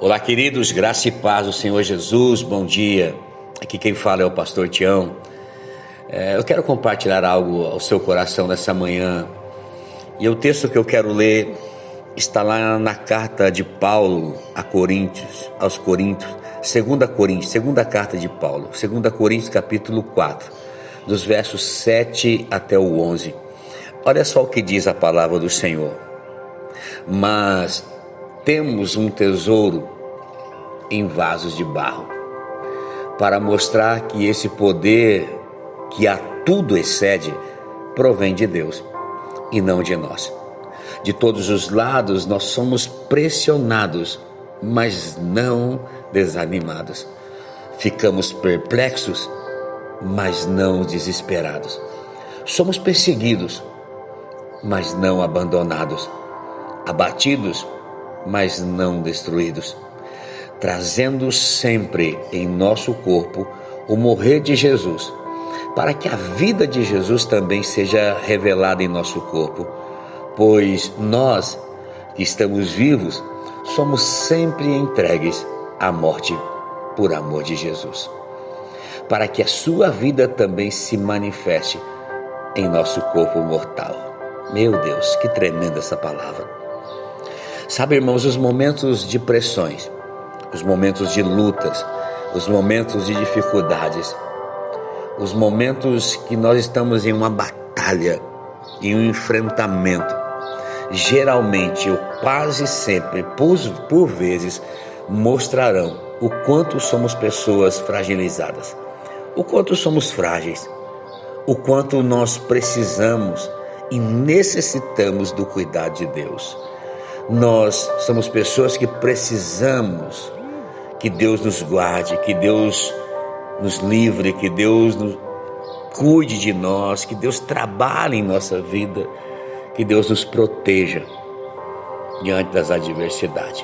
Olá, queridos, graça e paz do Senhor Jesus, bom dia. Aqui quem fala é o pastor Tião. Eu quero compartilhar algo ao seu coração nessa manhã. E o texto que eu quero ler está lá na carta de Paulo aos Coríntios, segunda carta de Paulo, 2 Coríntios capítulo 4, dos versos 7 até o 11. Olha só o que diz a palavra do Senhor. Mas temos um tesouro em vasos de barro, para mostrar que esse poder que a tudo excede, provém de Deus e não de nós. De todos os lados nós somos pressionados, mas não desanimados. Ficamos perplexos, mas não desesperados. Somos perseguidos, mas não abandonados. Abatidos, mas não destruídos. Trazendo sempre em nosso corpo o morrer de Jesus, para que a vida de Jesus também seja revelada em nosso corpo. Pois nós, que estamos vivos, somos sempre entregues à morte por amor de Jesus, para que a sua vida também se manifeste em nosso corpo mortal. Meu Deus, que tremenda essa palavra. Sabe, irmãos, os momentos de pressões, os momentos de lutas, os momentos de dificuldades, os momentos que nós estamos em uma batalha, em um enfrentamento, geralmente ou quase sempre, por vezes, mostrarão o quanto somos pessoas fragilizadas, o quanto somos frágeis, o quanto nós precisamos e necessitamos do cuidado de Deus. Nós somos pessoas que precisamos que Deus nos guarde, que Deus nos livre, que Deus cuide de nós, que Deus trabalhe em nossa vida, que Deus nos proteja diante das adversidades.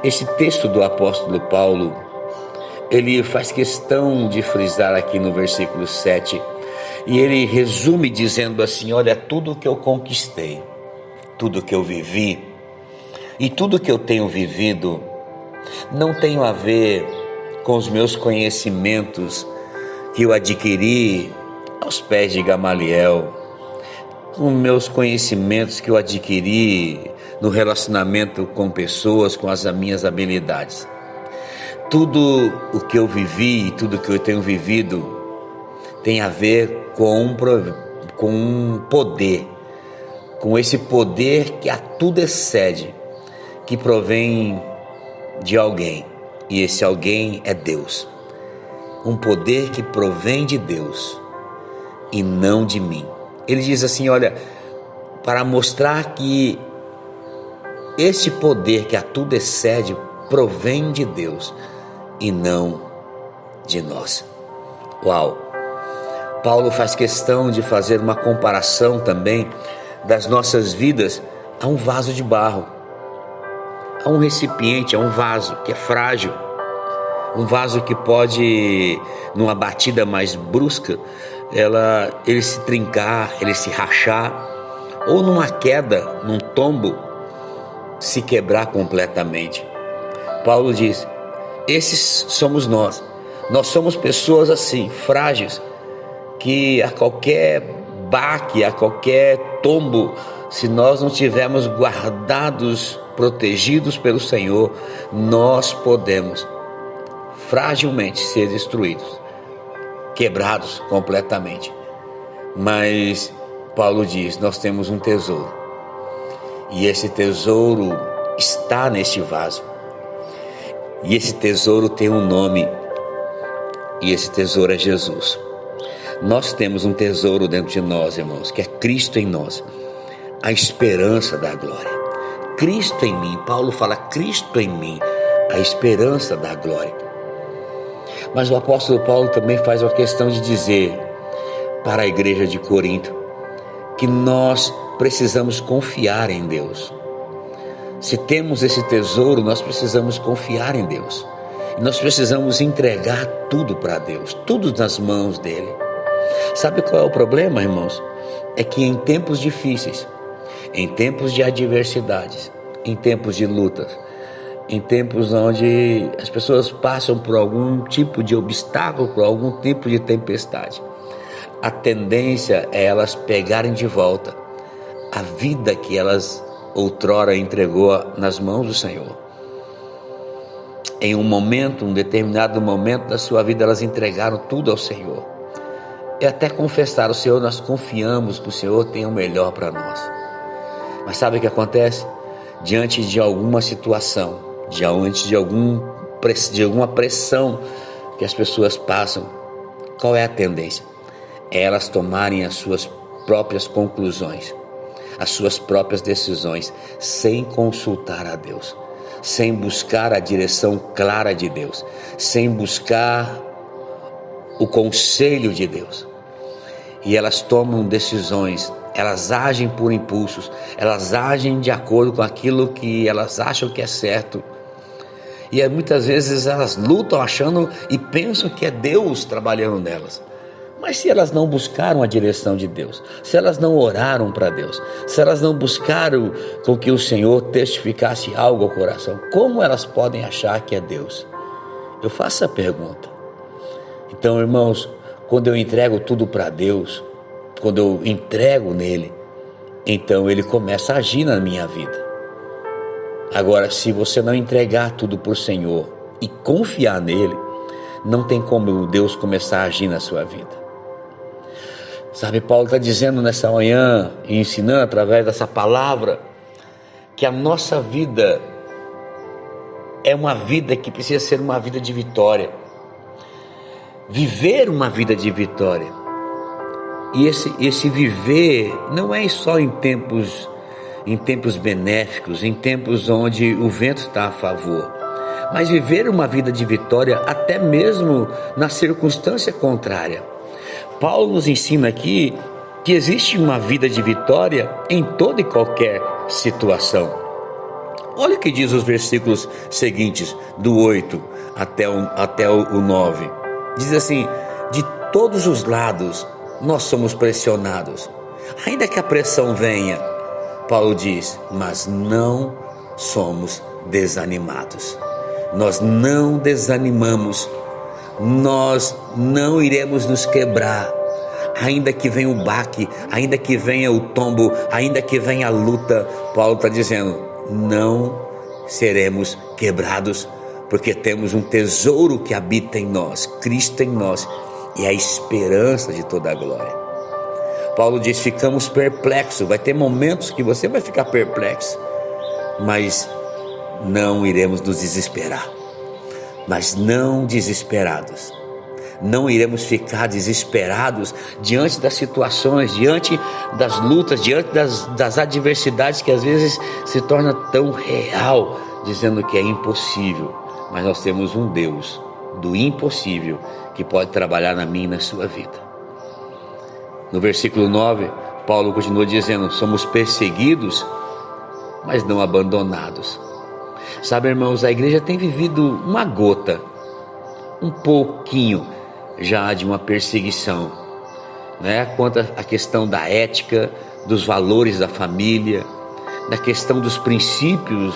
Esse texto do apóstolo Paulo, ele faz questão de frisar aqui no versículo 7, e ele resume dizendo assim: olha, tudo que eu conquistei, tudo que eu vivi e tudo que eu tenho vivido não tem a ver com os meus conhecimentos que eu adquiri aos pés de Gamaliel, com meus conhecimentos que eu adquiri no relacionamento com pessoas, com as minhas habilidades. Tudo o que eu vivi e tudo que eu tenho vivido tem a ver com um poder, com esse poder que a tudo excede, que provém de alguém, e esse alguém é Deus. Um poder que provém de Deus e não de mim. Ele diz assim, olha, para mostrar que esse poder que a tudo excede provém de Deus e não de nós. Uau! Paulo faz questão de fazer uma comparação também das nossas vidas a um vaso de barro, a um recipiente, a um vaso que é frágil, um vaso que pode, numa batida mais brusca, ele se trincar, ele se rachar, ou numa queda, num tombo, se quebrar completamente. Paulo diz, esses somos nós. Nós somos pessoas assim, frágeis, que a qualquer baque, a qualquer tombo, se nós não tivermos guardados, protegidos pelo Senhor, nós podemos fragilmente ser destruídos, quebrados completamente. Mas Paulo diz, nós temos um tesouro, e esse tesouro está neste vaso, e esse tesouro tem um nome, e esse tesouro é Jesus. Nós temos um tesouro dentro de nós, irmãos, que é Cristo em nós, a esperança da glória. Cristo em mim, Paulo fala, Cristo em mim, a esperança da glória. Mas o apóstolo Paulo também faz uma questão de dizer para a igreja de Corinto que nós precisamos confiar em Deus. Se temos esse tesouro, nós precisamos confiar em Deus. E nós precisamos entregar tudo para Deus, tudo nas mãos dele. Sabe qual é o problema, irmãos? É que em tempos difíceis, em tempos de adversidades, em tempos de lutas, em tempos onde as pessoas passam por algum tipo de obstáculo, por algum tipo de tempestade, a tendência é elas pegarem de volta a vida que elas outrora entregou nas mãos do Senhor. Em um determinado momento da sua vida, elas entregaram tudo ao Senhor. E até confessaram: Senhor, nós confiamos que o Senhor tem o melhor para nós. Mas sabe o que acontece? Diante de alguma situação, diante de alguma pressão que as pessoas passam, qual é a tendência? É elas tomarem as suas próprias conclusões, as suas próprias decisões, sem consultar a Deus, sem buscar a direção clara de Deus, sem buscar o conselho de Deus. E elas tomam decisões, elas agem por impulsos, elas agem de acordo com aquilo que elas acham que é certo. E muitas vezes elas lutam achando e pensam que é Deus trabalhando nelas. Mas se elas não buscaram a direção de Deus, se elas não oraram para Deus, se elas não buscaram com que o Senhor testificasse algo ao coração, como elas podem achar que é Deus? Eu faço a pergunta. Então, irmãos, quando eu entrego tudo para Deus, quando eu entrego nele, então ele começa a agir na minha vida. Agora, se você não entregar tudo para o Senhor e confiar nele, não tem como Deus começar a agir na sua vida. Sabe, Paulo está dizendo nessa manhã e ensinando através dessa palavra que a nossa vida é uma vida que precisa ser uma vida de vitória. Viver uma vida de vitória. E esse viver não é só em tempos benéficos, em tempos onde o vento está a favor, mas viver uma vida de vitória até mesmo na circunstância contrária. Paulo nos ensina aqui que existe uma vida de vitória em toda e qualquer situação. Olha o que diz os versículos seguintes, do 8 até o 9. Diz assim: de todos os lados nós somos pressionados. Ainda que a pressão venha, Paulo diz, mas não somos desanimados. Nós não desanimamos. Nós não iremos nos quebrar. Ainda que venha o baque, ainda que venha o tombo, ainda que venha a luta, Paulo está dizendo, não seremos quebrados, porque temos um tesouro que habita em nós, Cristo em nós, e a esperança de toda a glória. Paulo diz, ficamos perplexos. Vai ter momentos que você vai ficar perplexo, mas não iremos nos desesperar. Mas não desesperados. Não iremos ficar desesperados diante das situações, diante das lutas, diante das adversidades que às vezes se torna tão real, dizendo que é impossível. Mas nós temos um Deus do impossível que pode trabalhar na minha e na sua vida. No versículo 9, Paulo continua dizendo, somos perseguidos, mas não abandonados. Sabe, irmãos, a igreja tem vivido uma gota, um pouquinho já de uma perseguição, né? Quanto à questão da ética, dos valores da família, da questão dos princípios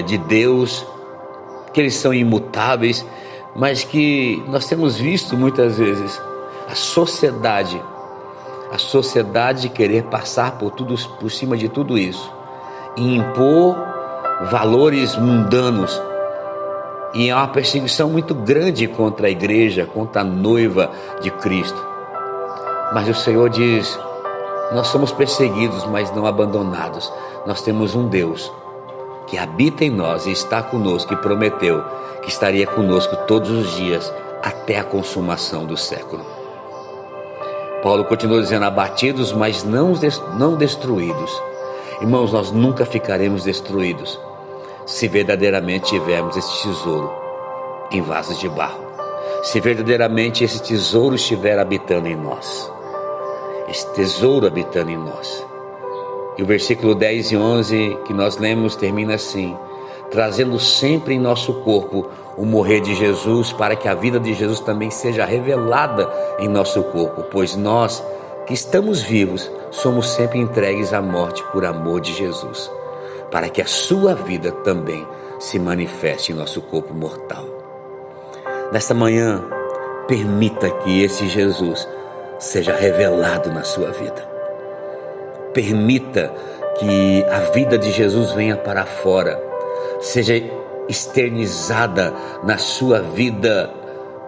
de Deus, que eles são imutáveis, mas que nós temos visto muitas vezes a sociedade querer passar por cima de tudo isso e impor valores mundanos, e é uma perseguição muito grande contra a igreja, contra a noiva de Cristo. Mas o Senhor diz, nós somos perseguidos, mas não abandonados. Nós temos um Deus que habita em nós e está conosco, e prometeu que estaria conosco todos os dias até a consumação do século. Paulo continua dizendo, abatidos, mas não destruídos. Irmãos, nós nunca ficaremos destruídos se verdadeiramente tivermos esse tesouro em vasos de barro. Se verdadeiramente esse tesouro estiver habitando em nós. Esse tesouro habitando em nós. E o versículo 10 e 11 que nós lemos termina assim, trazendo sempre em nosso corpo o morrer de Jesus, para que a vida de Jesus também seja revelada em nosso corpo, pois nós que estamos vivos somos sempre entregues à morte por amor de Jesus, para que a sua vida também se manifeste em nosso corpo mortal. Nesta manhã, permita que esse Jesus seja revelado na sua vida. Permita que a vida de Jesus venha para fora, seja externizada na sua vida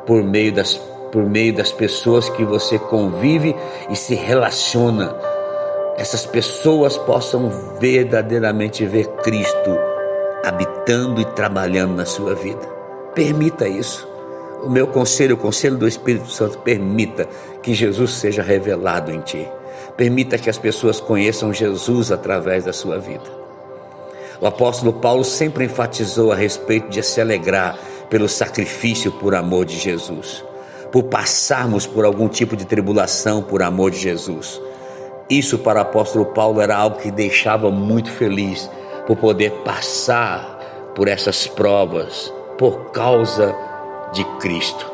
por meio das pessoas que você convive e se relaciona. Essas pessoas possam verdadeiramente ver Cristo habitando e trabalhando na sua vida. Permita isso. O meu conselho, o conselho do Espírito Santo, permita que Jesus seja revelado em ti. Permita que as pessoas conheçam Jesus através da sua vida. O apóstolo Paulo sempre enfatizou a respeito de se alegrar pelo sacrifício por amor de Jesus, por passarmos por algum tipo de tribulação por amor de Jesus. Isso para o apóstolo Paulo era algo que deixava muito feliz, por poder passar por essas provas por causa de Cristo.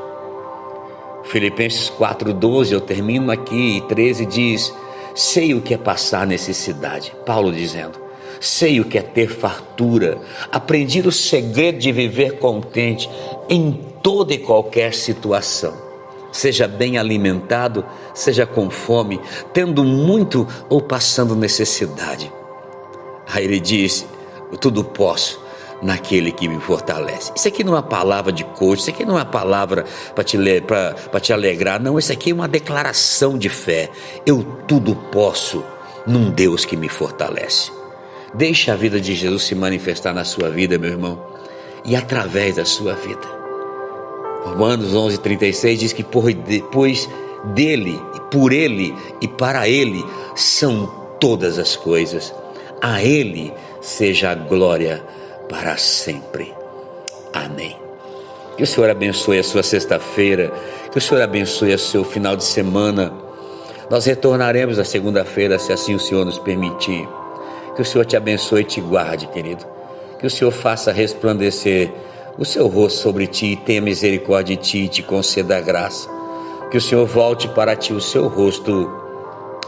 Filipenses 4:12, eu termino aqui, e 13 diz: sei o que é passar necessidade. Paulo dizendo: sei o que é ter fartura, aprendi o segredo de viver contente em toda e qualquer situação, seja bem alimentado, seja com fome, tendo muito ou passando necessidade. Aí ele disse: tudo posso naquele que me fortalece. Isso aqui não é uma palavra de coach, isso aqui não é uma palavra para te alegrar, não, isso aqui é uma declaração de fé. Eu tudo posso num Deus que me fortalece. Deixe a vida de Jesus se manifestar na sua vida, meu irmão, e através da sua vida. Romanos 11:36 diz que pois dele, por ele e para ele são todas as coisas. A ele seja a glória para sempre. Amém. Que o Senhor abençoe a sua sexta-feira, que o Senhor abençoe o seu final de semana. Nós retornaremos na segunda-feira, se assim o Senhor nos permitir. Que o Senhor te abençoe e te guarde, querido. Que o Senhor faça resplandecer o seu rosto sobre ti, tenha misericórdia de ti e te conceda a graça. Que o Senhor volte para ti o seu rosto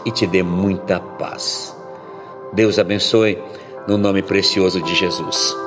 e te dê muita paz. Deus abençoe, no nome precioso de Jesus.